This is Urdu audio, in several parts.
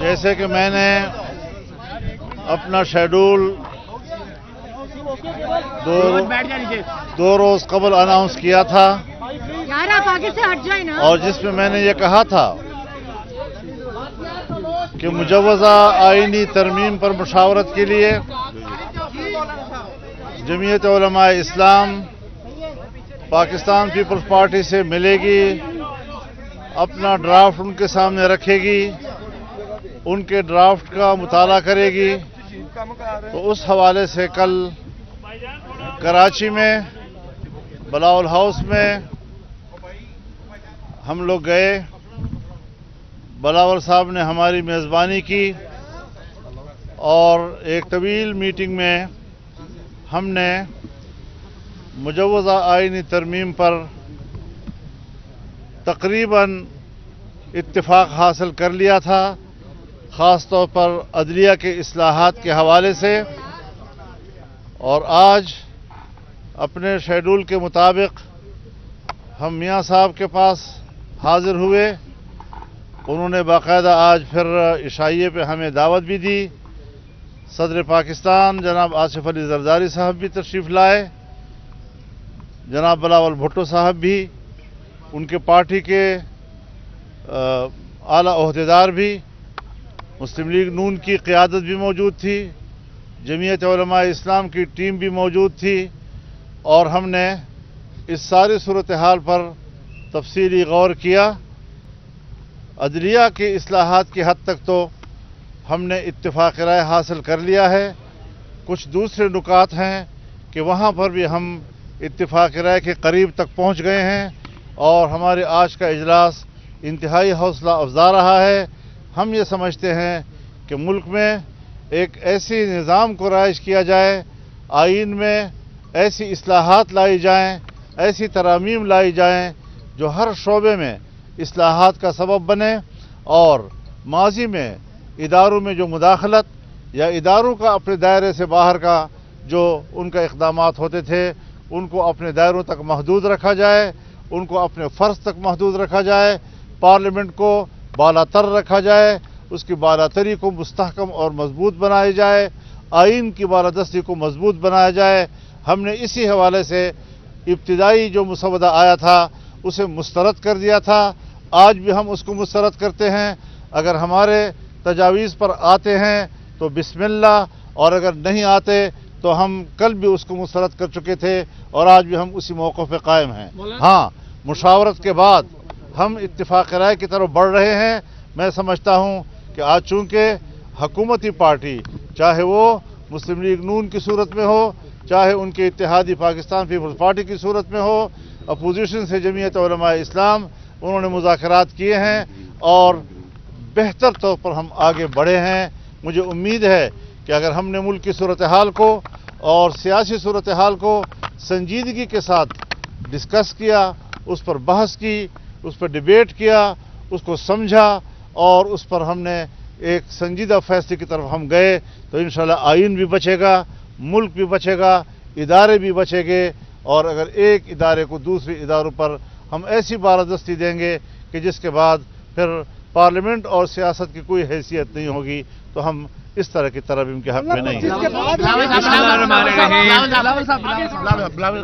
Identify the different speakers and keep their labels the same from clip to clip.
Speaker 1: جیسے کہ میں نے اپنا شیڈول دو روز قبل اناؤنس کیا تھا اور جس میں نے یہ کہا تھا کہ مجوزہ آئینی ترمیم پر مشاورت کے لیے جمعیت علماء اسلام پاکستان پیپلز پارٹی سے ملے گی، اپنا ڈرافٹ ان کے سامنے رکھے گی، ان کے ڈرافٹ کا مطالعہ کرے گی۔ تو اس حوالے سے کل کراچی میں بلاول ہاؤس میں ہم لوگ گئے، بلاول صاحب نے ہماری میزبانی کی اور ایک طویل میٹنگ میں ہم نے مجوزہ آئینی ترمیم پر تقریباً اتفاق حاصل کر لیا تھا، خاص طور پر عدلیہ کے اصلاحات کے حوالے سے۔ اور آج اپنے شیڈول کے مطابق ہم میاں صاحب کے پاس حاضر ہوئے، انہوں نے باقاعدہ آج پھر عشائیے پہ ہمیں دعوت بھی دی۔ صدر پاکستان جناب آصف علی زرداری صاحب بھی تشریف لائے، جناب بلاول بھٹو صاحب بھی، ان کے پارٹی کے اعلیٰ عہدیدار بھی، مسلم لیگ نون کی قیادت بھی موجود تھی، جمعیت علماء اسلام کی ٹیم بھی موجود تھی، اور ہم نے اس ساری صورتحال پر تفصیلی غور کیا۔ عدلیہ کے اصلاحات کی حد تک تو ہم نے اتفاق رائے حاصل کر لیا ہے، کچھ دوسرے نکات ہیں کہ وہاں پر بھی ہم اتفاق رائے کے قریب تک پہنچ گئے ہیں، اور ہمارے آج کا اجلاس انتہائی حوصلہ افزا رہا ہے۔ ہم یہ سمجھتے ہیں کہ ملک میں ایک ایسی نظام کو رائج کیا جائے، آئین میں ایسی اصلاحات لائی جائیں، ایسی ترامیم لائی جائیں جو ہر شعبے میں اصلاحات کا سبب بنے، اور ماضی میں اداروں میں جو مداخلت یا اداروں کا اپنے دائرے سے باہر کا جو ان کا اقدامات ہوتے تھے ان کو اپنے دائروں تک محدود رکھا جائے، ان کو اپنے فرض تک محدود رکھا جائے، پارلیمنٹ کو بالا تر رکھا جائے، اس کی بالاتری کو مستحکم اور مضبوط بنایا جائے، آئین کی بالادستی کو مضبوط بنایا جائے۔ ہم نے اسی حوالے سے ابتدائی جو مسودہ آیا تھا اسے مسترد کر دیا تھا، آج بھی ہم اس کو مسترد کرتے ہیں۔ اگر ہمارے تجاویز پر آتے ہیں تو بسم اللہ، اور اگر نہیں آتے تو ہم کل بھی اس کو مسترد کر چکے تھے، اور آج بھی ہم اسی موقع پہ قائم ہیں۔ ہاں، مشاورت کے بعد ہم اتفاق رائے کی طرف بڑھ رہے ہیں۔ میں سمجھتا ہوں کہ آج چونکہ حکومتی پارٹی، چاہے وہ مسلم لیگ نون کی صورت میں ہو، چاہے ان کے اتحادی پاکستان پیپلز پارٹی کی صورت میں ہو، اپوزیشن سے جمعیت علماء اسلام، انہوں نے مذاکرات کیے ہیں اور بہتر طور پر ہم آگے بڑھے ہیں۔ مجھے امید ہے کہ اگر ہم نے ملک کی صورتحال کو اور سیاسی صورتحال کو سنجیدگی کے ساتھ ڈسکس کیا، اس پر بحث کی، اس پر ڈیبیٹ کیا، اس کو سمجھا، اور اس پر ہم نے ایک سنجیدہ فیصلے کی طرف ہم گئے، تو انشاءاللہ آئین بھی بچے گا، ملک بھی بچے گا، ادارے بھی بچے گے۔ اور اگر ایک ادارے کو دوسرے اداروں پر ہم ایسی بالادستی دیں گے کہ جس کے بعد پھر پارلیمنٹ اور سیاست کی کوئی حیثیت نہیں ہوگی، تو ہم اس طرح کی ترمیم کے حق میں نہیں ہیں۔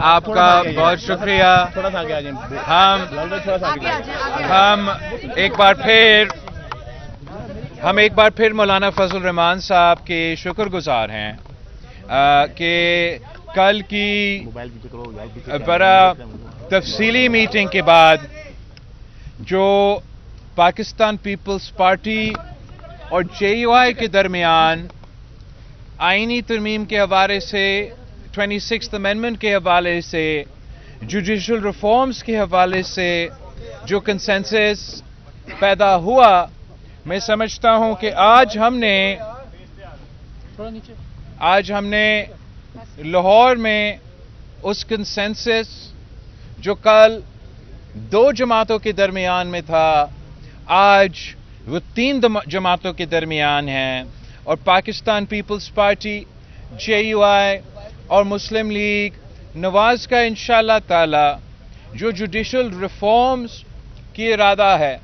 Speaker 2: آپ کا بہت شکریہ۔ ہم ایک بار پھر مولانا فضل الرحمان صاحب کے شکر گزار ہیں کہ کل کی بڑا تفصیلی میٹنگ کے بعد جو پاکستان پیپلز پارٹی اور جے یو آئی کے درمیان آئینی ترمیم کے حوالے سے، 26th امینڈمنٹ کے حوالے سے، جوڈیشل ریفارمز کے حوالے سے جو کنسنسس پیدا ہوا، میں سمجھتا ہوں کہ آج ہم نے لاہور میں اس کنسنسس جو کل دو جماعتوں کے درمیان میں تھا، آج وہ 3 جماعتوں کے درمیان ہیں، اور پاکستان پیپلز پارٹی، جے یو آئی اور مسلم لیگ نواز کا انشاءاللہ تعالی جو جوڈیشل ریفارمز کی ارادہ ہے،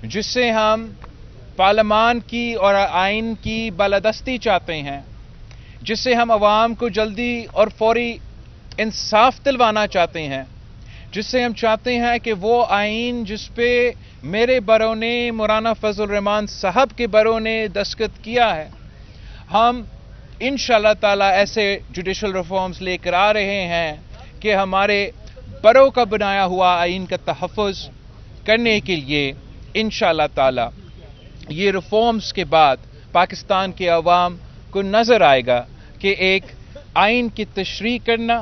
Speaker 2: جس سے ہم پارلیمان کی اور آئین کی بالادستی چاہتے ہیں، جس سے ہم عوام کو جلدی اور فوری انصاف دلوانا چاہتے ہیں، جس سے ہم چاہتے ہیں کہ وہ آئین جس پہ میرے بروں نے، مولانا فضل الرحمان صاحب کے بروں نے دستخط کیا ہے، ہم انشاءاللہ تعالی ایسے جوڈیشل ریفارمز لے کر آ رہے ہیں کہ ہمارے بروں کا بنایا ہوا آئین کا تحفظ کرنے کے لیے انشاءاللہ تعالی یہ ریفارمز کے بعد پاکستان کے عوام کو نظر آئے گا کہ ایک آئین کی تشریح کرنا،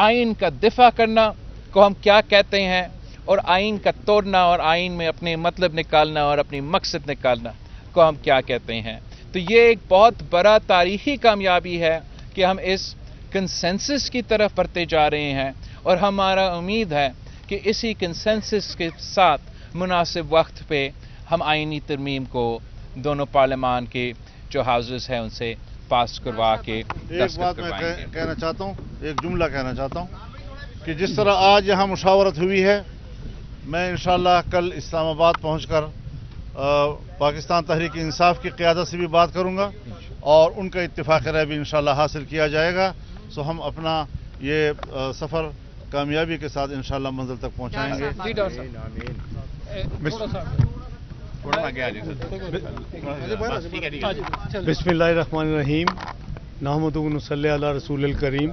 Speaker 2: آئین کا دفاع کرنا کو ہم کیا کہتے ہیں، اور آئین کا توڑنا اور آئین میں اپنے مطلب نکالنا اور اپنی مقصد نکالنا کو ہم کیا کہتے ہیں۔ تو یہ ایک بہت بڑا تاریخی کامیابی ہے کہ ہم اس کنسنسس کی طرف بڑھتے جا رہے ہیں، اور ہمارا امید ہے کہ اسی کنسنسس کے ساتھ مناسب وقت پہ ہم آئینی ترمیم کو دونوں پارلیمان کے جو ہاؤسز ہیں ان سے پاس کروا کے
Speaker 1: ایک
Speaker 2: دستخط
Speaker 1: بات میں
Speaker 2: کروائیں گے۔
Speaker 1: کہنا چاہتا ہوں، ایک جملہ کہنا چاہتا ہوں کہ جس طرح آج یہاں مشاورت ہوئی ہے، میں انشاءاللہ کل اسلام آباد پہنچ کر پاکستان تحریک انصاف کی قیادت سے بھی بات کروں گا، اور ان کا اتفاق رائے بھی انشاءاللہ حاصل کیا جائے گا۔ سو ہم اپنا یہ سفر کامیابی کے ساتھ انشاءاللہ منزل تک پہنچائیں گے۔
Speaker 3: بسم اللہ الرحمن الرحیم، نحمدہ و نصلی علی رسول الکریم۔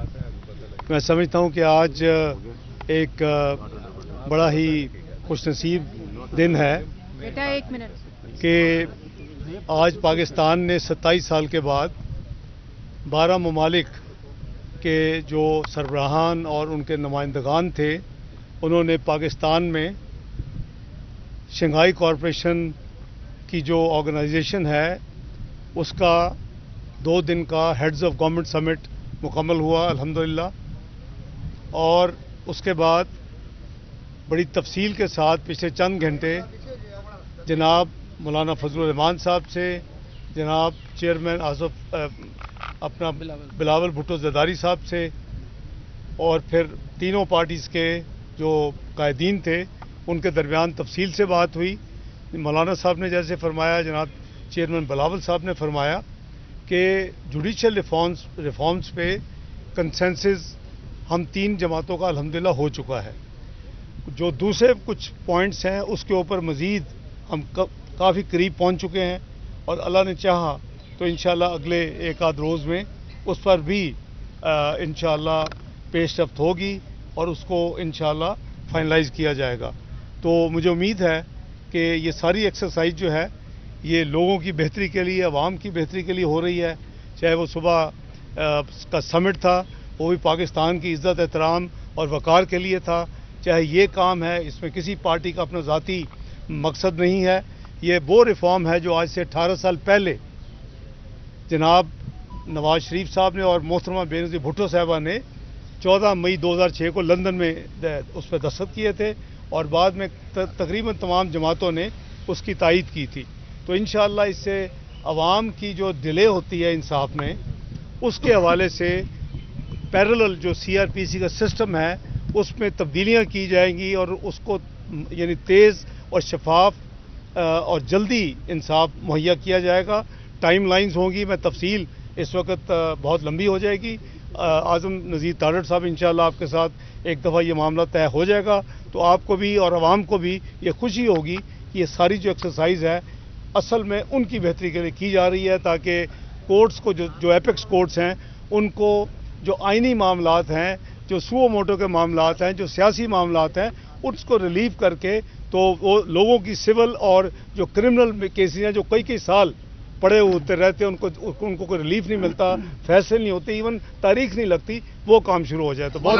Speaker 3: میں سمجھتا ہوں کہ آج ایک بڑا ہی خوش نصیب دن ہے
Speaker 4: بیٹا ایک منٹ
Speaker 3: کہ آج پاکستان نے 27 سال کے بعد 12 ممالک کے جو سربراہان اور ان کے نمائندگان تھے، انہوں نے پاکستان میں شنگھائی کارپوریشن کی جو آرگنائزیشن ہے اس کا 2 دن کا ہیڈز آف گورنمنٹ سمٹ مکمل ہوا الحمدللہ، اور اس کے بعد بڑی تفصیل کے ساتھ پچھلے چند گھنٹے جناب مولانا فضل الرحمان صاحب سے، جناب چیئرمین آصف اپنا بلاول بھٹو زرداری صاحب سے، اور پھر تینوں پارٹیز کے جو قائدین تھے ان کے درمیان تفصیل سے بات ہوئی۔ مولانا صاحب نے جیسے فرمایا، جناب چیئرمین بلاول صاحب نے فرمایا کہ جوڈیشل ریفارمز پہ کنسنسس ہم 3 جماعتوں کا الحمدللہ ہو چکا ہے۔ جو دوسرے کچھ پوائنٹس ہیں اس کے اوپر مزید ہم کافی قریب پہنچ چکے ہیں، اور اللہ نے چاہا تو انشاءاللہ اگلے ایک آدھ روز میں اس پر بھی انشاءاللہ پیش رفت ہوگی اور اس کو انشاءاللہ فائنلائز کیا جائے گا۔ تو مجھے امید ہے کہ یہ ساری ایکسرسائز جو ہے یہ لوگوں کی بہتری کے لیے، عوام کی بہتری کے لیے ہو رہی ہے۔ چاہے وہ صبح کا سمٹ تھا، وہ بھی پاکستان کی عزت احترام اور وقار کے لیے تھا، چاہے یہ کام ہے، اس میں کسی پارٹی کا اپنا ذاتی مقصد نہیں ہے۔ یہ وہ ریفارم ہے جو آج سے 18 سال پہلے جناب نواز شریف صاحب نے اور محترمہ بے نظیر بھٹو صاحبہ نے 14 مئی 2006 کو لندن میں اس پہ دستخط کیے تھے، اور بعد میں تقریباً تمام جماعتوں نے اس کی تائید کی تھی۔ تو انشاءاللہ اس سے عوام کی جو ڈیلے ہوتی ہے انصاف میں، اس کے حوالے سے پیرلل جو CRPC کا سسٹم ہے اس میں تبدیلیاں کی جائیں گی، اور اس کو یعنی تیز اور شفاف اور جلدی انصاف مہیا کیا جائے گا۔ ٹائم لائنز ہوں گی، میں تفصیل اس وقت بہت لمبی ہو جائے گی۔ اعظم نذیر تارڑ صاحب انشاءاللہ آپ کے ساتھ ایک دفعہ یہ معاملہ طے ہو جائے گا، تو آپ کو بھی اور عوام کو بھی یہ خوشی ہوگی کہ یہ ساری جو ایکسرسائز ہے اصل میں ان کی بہتری کے لیے کی جا رہی ہے، تاکہ کورٹس کو جو ایپیکس کورٹس ہیں ان کو جو آئینی معاملات ہیں، جو سو موٹو کے معاملات ہیں، جو سیاسی معاملات ہیں، اس کو ریلیو کر کے تو وہ لوگوں کی سول اور جو کرمنل کیسز ہیں جو کئی سال پڑے ہوتے رہتے ہیں، ان کو کوئی ریلیف نہیں ملتا، فیصلے نہیں ہوتے، ایون تاریخ نہیں لگتی، وہ کام شروع ہو جائے تو بہت